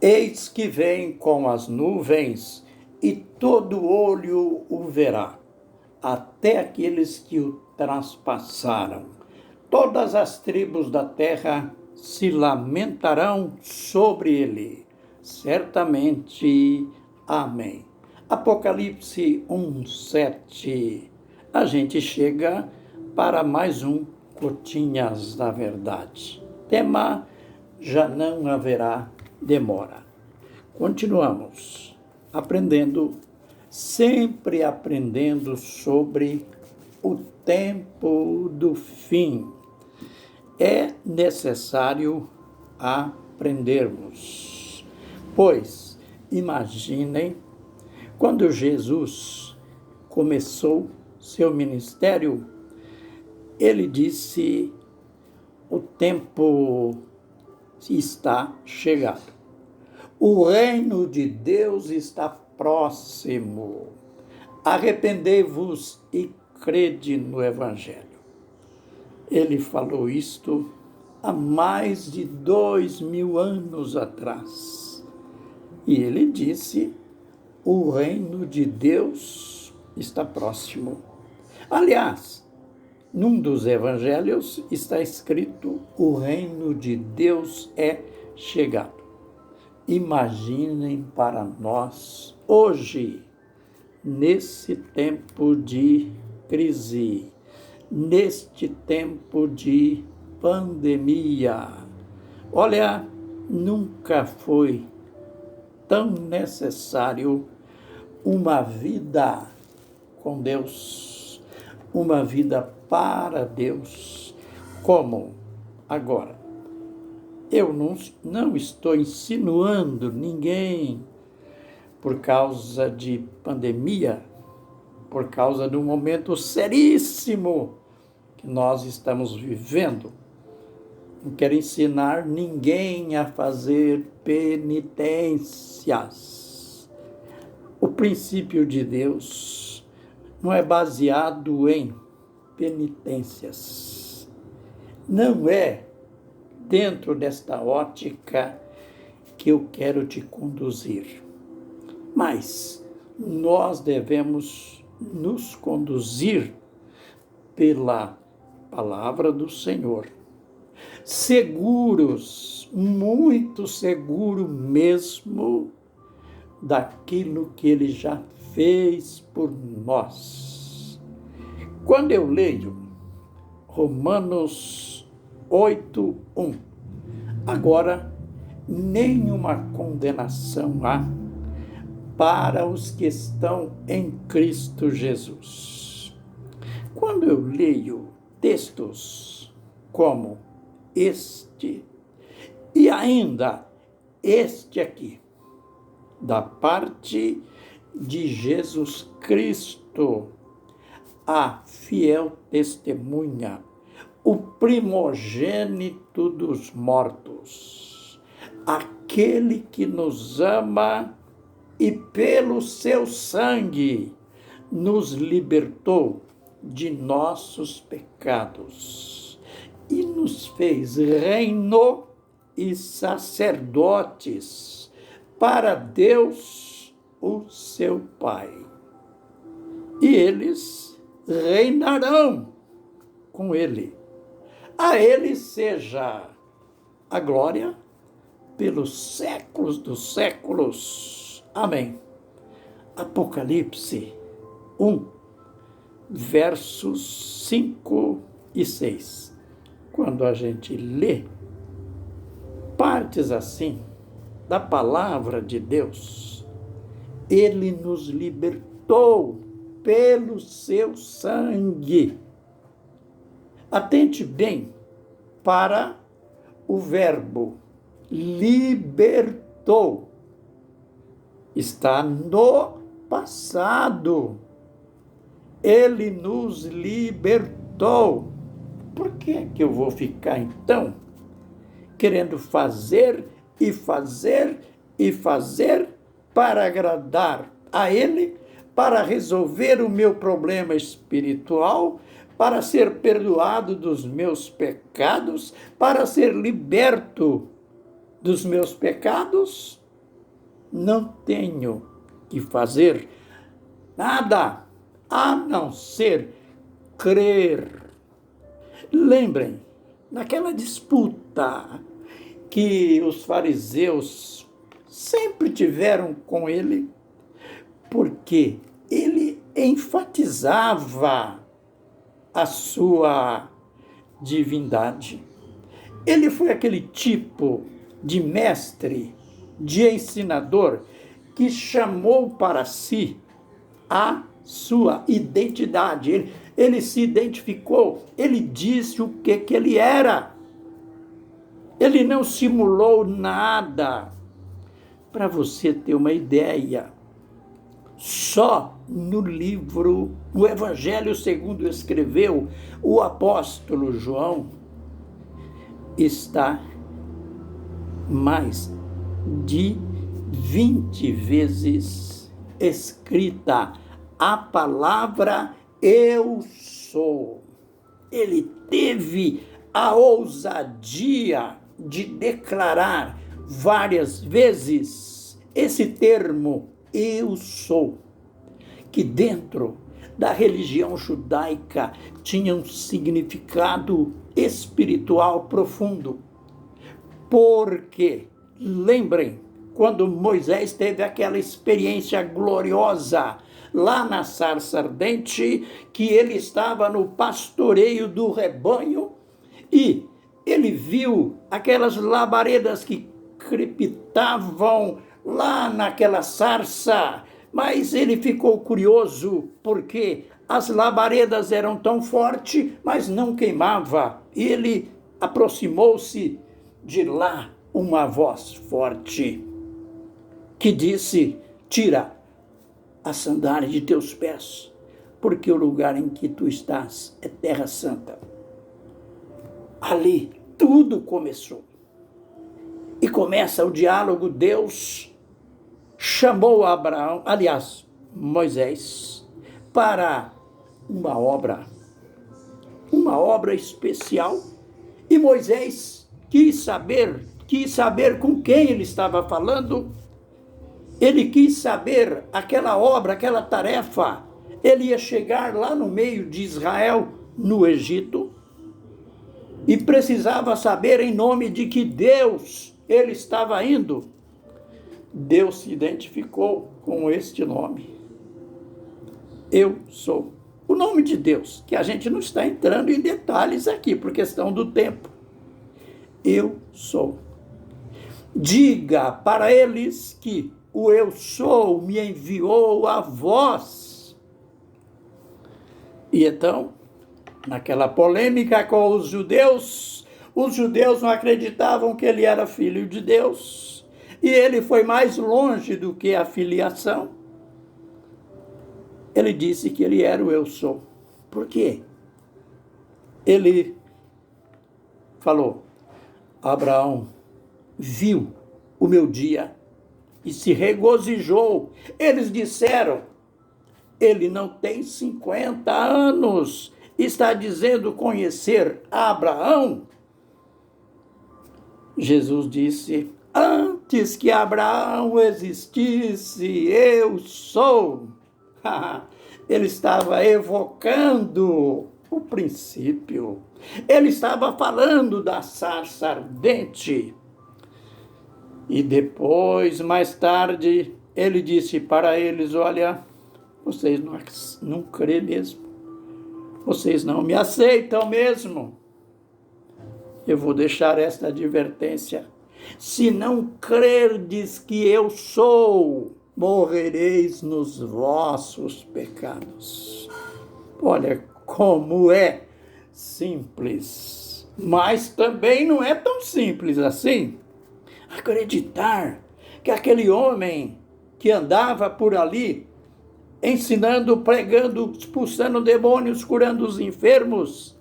Eis que vem com as nuvens, e todo olho o verá, até aqueles que o traspassaram. Todas as tribos da terra se lamentarão sobre ele. Certamente. Amém. Apocalipse 1:7. A gente chega para mais um Gotinhas da Verdade. Tema: já não haverá demora. Continuamos aprendendo, sempre aprendendo sobre o tempo do fim. É necessário aprendermos. Pois, imaginem, quando Jesus começou seu ministério, ele disse: o tempo está chegado. O reino de Deus está próximo. Arrependei-vos e crede no Evangelho. Ele falou isto há mais de 2000 anos atrás. E ele disse: o reino de Deus está próximo. Aliás, num dos evangelhos está escrito: o reino de Deus é chegado. Imaginem para nós, hoje, nesse tempo de crise, neste tempo de pandemia. Olha, nunca foi tão necessário uma vida com Deus, uma vida para Deus, como agora. Eu não estou insinuando ninguém por causa de pandemia, por causa de um momento seríssimo que nós estamos vivendo. Não quero ensinar ninguém a fazer penitências. O princípio de Deus não é baseado em penitências. Não é dentro desta ótica que eu quero te conduzir. Mas nós devemos nos conduzir pela palavra do Senhor. Seguros, muito seguro mesmo, daquilo que Ele já fez por nós. Quando eu leio Romanos 8:1, agora nenhuma condenação há para os que estão em Cristo Jesus. Quando eu leio textos como este e ainda este aqui, da parte de Jesus Cristo, a fiel testemunha, o primogênito dos mortos, aquele que nos ama e pelo seu sangue nos libertou de nossos pecados e nos fez reino e sacerdotes para Deus, o seu Pai. E eles reinarão com ele. A ele seja a glória pelos séculos dos séculos. Amém. Apocalipse 1, versos 5 e 6. Quando a gente lê partes assim da palavra de Deus, ele nos libertou pelo seu sangue. Atente bem para o verbo libertou. Está no passado. Ele nos libertou. Por que eu vou ficar, então, querendo fazer e fazer e fazer para agradar a Ele, para resolver o meu problema espiritual, para ser perdoado dos meus pecados, para ser liberto dos meus pecados? não tenho que fazer nada a não ser crer. Lembrem, naquela disputa que os fariseus sempre tiveram com ele, porque ele enfatizava a sua divindade. Ele foi aquele tipo de mestre, de ensinador, que chamou para si a sua identidade. Ele se identificou, ele disse o que ele era. Ele não simulou nada. Para você ter uma ideia, só no livro, no Evangelho segundo escreveu o apóstolo João, está mais de 20 vezes escrita a palavra eu sou. Ele teve a ousadia de declarar várias vezes esse termo eu sou, que dentro da religião judaica tinha um significado espiritual profundo. Porque, lembrem, quando Moisés teve aquela experiência gloriosa lá na sarça ardente, que ele estava no pastoreio do rebanho e ele viu aquelas labaredas que crepitavam lá naquela sarça, mas ele ficou curioso porque as labaredas eram tão fortes, mas não queimava. E ele aproximou-se de lá uma voz forte que disse: tira a sandália de teus pés, porque o lugar em que tu estás é terra santa. Ali tudo começou. E começa o diálogo. Deus chamou Abraão, aliás, Moisés, para uma obra especial. E Moisés quis saber com quem ele estava falando. Ele quis saber aquela obra, aquela tarefa. Ele ia chegar lá no meio de Israel, no Egito, e precisava saber em nome de que Deus ele estava indo. Deus se identificou com este nome. Eu sou. O nome de Deus, que a gente não está entrando em detalhes aqui, por questão do tempo. Eu sou. Diga para eles que o eu sou me enviou a vós. E então, naquela polêmica com os judeus não acreditavam que ele era filho de Deus. E ele foi mais longe do que a filiação. Ele disse que ele era o eu sou. Por quê? Ele falou: Abraão viu o meu dia e se regozijou. Eles disseram: ele não tem 50 anos, está dizendo conhecer Abraão. Jesus disse: antes que Abraão existisse, eu sou. Ele estava evocando o princípio. Ele estava falando da sarça ardente. E depois, mais tarde, ele disse para eles: olha, vocês não crêem mesmo. Vocês não me aceitam mesmo. Eu vou deixar esta advertência. Se não crerdes que eu sou, morrereis nos vossos pecados. Olha como é simples. Mas também não é tão simples assim. Acreditar que aquele homem que andava por ali, ensinando, pregando, expulsando demônios, curando os enfermos,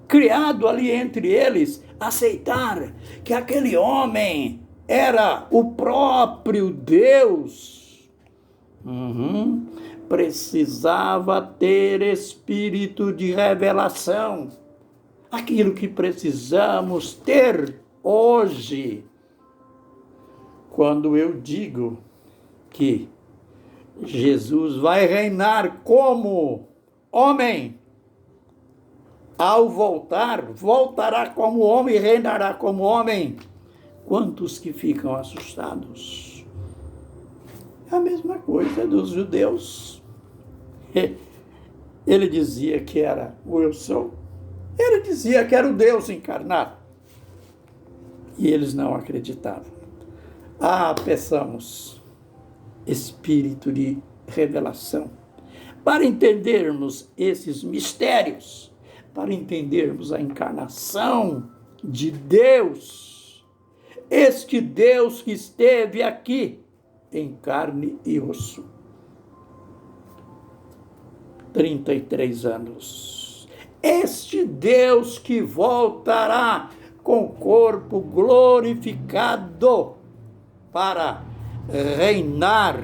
criado ali entre eles, aceitar que aquele homem era o próprio Deus. Precisava ter espírito de revelação. Aquilo que precisamos ter hoje. quando eu digo que Jesus vai reinar como homem, ao voltar, voltará como homem e reinará como homem. Quantos que ficam assustados? É a mesma coisa dos judeus. Ele dizia que era o eu sou. Ele dizia que era o Deus encarnado. E eles não acreditavam. Peçamos espírito de revelação para entendermos esses mistérios, para entendermos a encarnação de Deus, este Deus que esteve aqui em carne e osso. 33 anos. Este Deus que voltará com corpo glorificado para reinar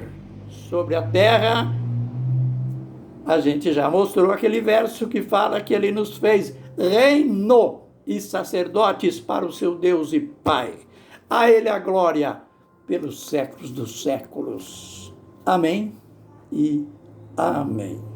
sobre a terra. A gente já mostrou aquele verso que fala que ele nos fez reino e sacerdotes para o seu Deus e Pai. A ele a glória pelos séculos dos séculos. Amém e amém.